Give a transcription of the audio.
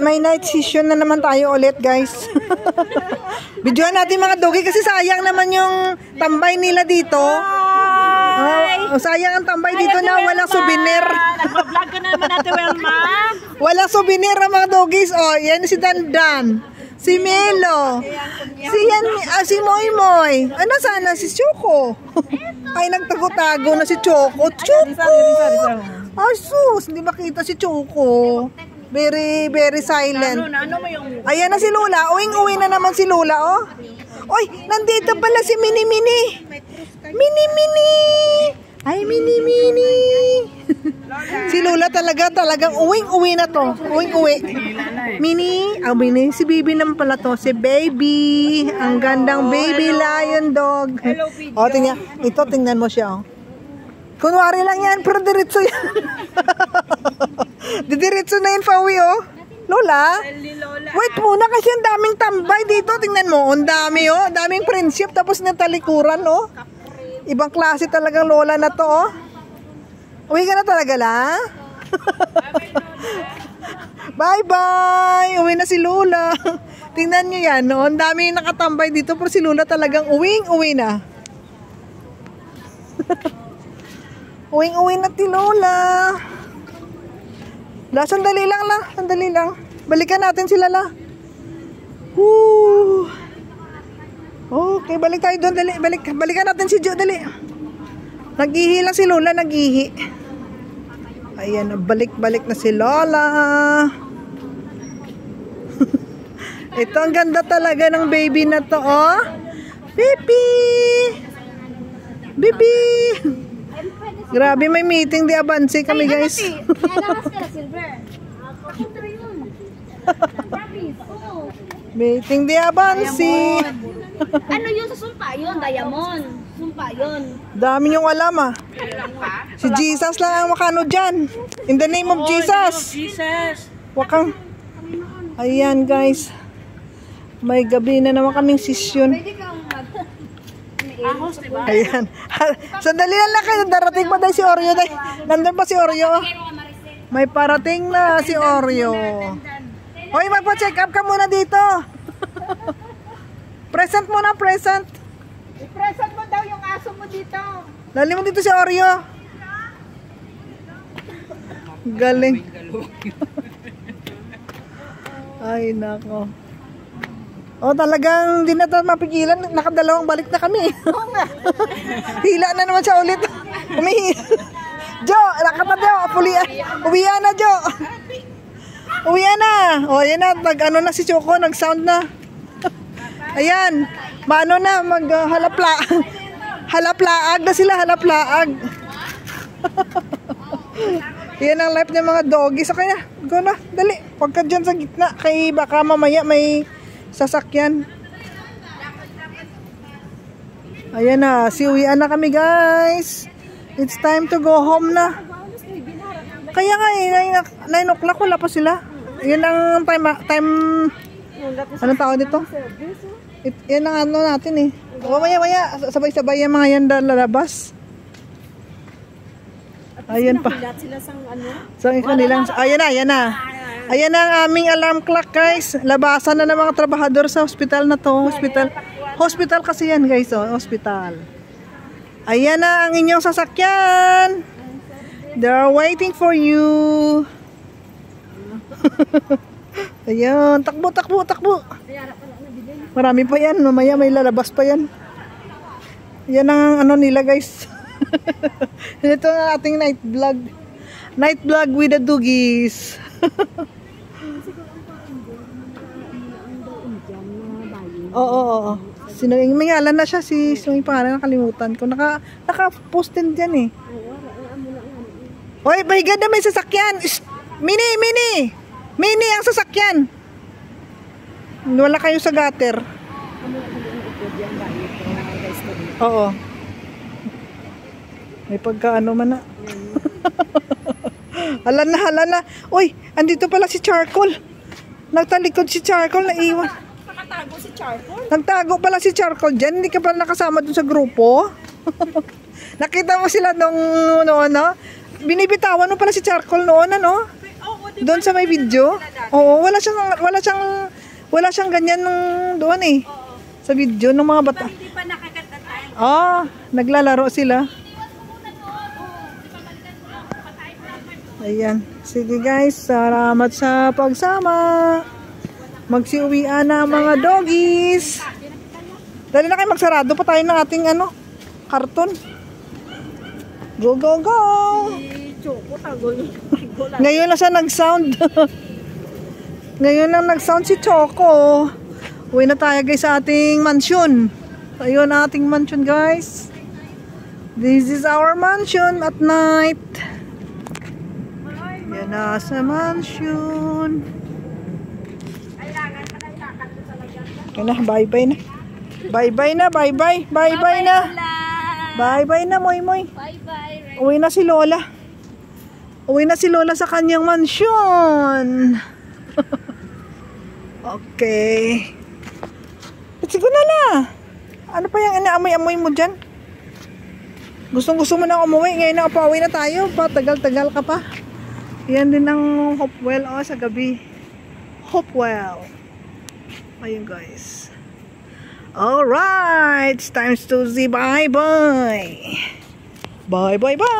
May night session na naman tayo ulit, guys. Videoan natin mga doggy kasi sayang naman yung tambay nila dito. Sayang ang tambay dito na walang souvenir. Nag-vlog ka na naman natin, Wilma. Walang souvenir ang mga doggies. Oh, yan si Dandan. Si Melo. Si Moy Moy. Ano sana si Choco? Ay, nagtago-tago na si Choco. Choco! Ay, sus. Hindi makita si Choco. Very, very silent. Ayan na si Lula. Uwing-uwi na naman si Lula, oh. Oy, nandito pala si Mini Mini. Mini Mini. Ay, Mini Mini. Si Lula talagang uwing-uwi na to. Uwing-uwi. Mini, Mini. Si Baby naman pala to. Si Baby. Ang gandang baby lion dog. Oh, tingnan. Ito, tingnan mo siya, oh. Kunwari lang yan, pero diretso yan. Diretso na yun, Fawi, oh. Lola? Wait muna kasi ang daming tambay dito. Tingnan mo, ang dami, oh. Daming friendship, tapos natalikuran, oh. Ibang klase talagang Lola na to, oh. Uwi ka na talaga, la? Bye-bye! Uwi na si Lola. Tingnan nyo yan, no? Ang dami nakatambay dito, pero si Lola talagang uwing-uwi na. Uwing-uwi na si Lola. Sandali lang, la. Sandali lang. Balikan natin sila, la. Woo! Okay, balik tayo doon. Dali. Balikan natin si Jo, dali. Nag-ihi lang si Lola, nag-ihi. Ayan, balik-balik na si Lola. Ito, ang ganda talaga ng baby na to, oh. Baby! Baby! Grabe, may meeting di Abansi kami, guys. Meeting di Abansi. Ano yun sa sumpa? Yun, diamond. Sumpa yun. Dami yung alam, ah. Si Jesus lang ang makano dyan. In the name of Jesus. Wakang. Ayan, guys. May gabi na naman kaming session. Ayan. Sandali lang kayo. Darating pa tayo si Oreo. Nandun pa si Oreo. May parating na si Oreo. Hoy, magpa-check up ka muna dito. Present muna, present. I-present mo daw yung aso mo dito. Dali mo dito si Oreo. Galing. Ay, nako. Oh, talagang di na tayo mapigilan. Nakadalawang balik na kami. Hila na naman siya ulit. Jo, nakatadyo. Uwian na, Jo. Uwian na. O, yan na. Nag-ano na si Choco. Nag-sound na. Ayan. Maano na. Halaplaag na sila. Halaplaag. Yan ang life ng mga doggies. So, kaya, go na. Dali. Huwag ka dyan sa gitna. Kaya baka mamaya may sasakyan. Ayan na, siuwian na kami, guys. It's time to go home na. Kaya nga, 9 o'clock wala pa sila. Yan ang time anong tawag dito? Yan ang ano natin, eh. Maya, sabay-sabay yung mga yan lalabas. Ayan pa. Ayan na. Ayan ang aming alarm clock, guys. Labasan na ng mga trabahador sa hospital na to. Hospital kasi yan, guys. Oh, hospital. Ayan na ang inyong sasakyan. They're waiting for you. Ayan. Takbo. Marami pa yan. Mamaya may lalabas pa yan. Yan ang ano nila, guys. Ito ang ating night vlog. Night vlog with the doggies. Oo. May ngalan na siya si pangalan nakalimutan ko. Naka-post din diyan, eh. Hoy, bahigad na may sasakyan. Mini ang sasakyan. Wala kayo sa gutter. Oo. May pagkaano man na. Hala na. Uy, andito pala si Charcoal. Nagtalikod si Charcoal, naiwan. Nakatago si Charcoal? Nagtago pala si Charcoal dyan. Hindi ka pala nakasama dun sa grupo. Nakita mo sila nung ano? Binibitawan mo pala si Charcoal noon, ano? Oo, Doon sa may video? Oo, wala siyang ganyan nung doon eh. Sa video ng mga bata. Hindi pa nakaganda tayo. Naglalaro sila. Ayan. Sige guys, salamat sa pagsama. Magsiuwian na ang mga doggies. Dali na kayo, magsarado pa tayo ng ating karton. Go, go, go! Choco, tago yun. Ngayon na siya nag-sound. Ngayon lang nag-sound si Choco. Uwi na tayo guys sa ating mansion. Ayun ang ating mansion guys. This is our mansion at night. Yan na sa mansion. Yan na, bye-bye na. Bye-bye na, bye-bye. Bye-bye na. Bye-bye na, moy-moy. Bye-bye. Uwi na si Lola. Uwi na si Lola sa kanyang mansion. Okay. Let's go na la. Ano pa yung inaamoy-amoy mo dyan? Gustong-gusto mo na umuwi. Ngayon na pauwi na tayo. Tagal-tagal ka pa. Yan din ang Hopewell sa gabi. Hopewell. Ayun guys. Alright. It's time to say bye-bye. Bye-bye-bye.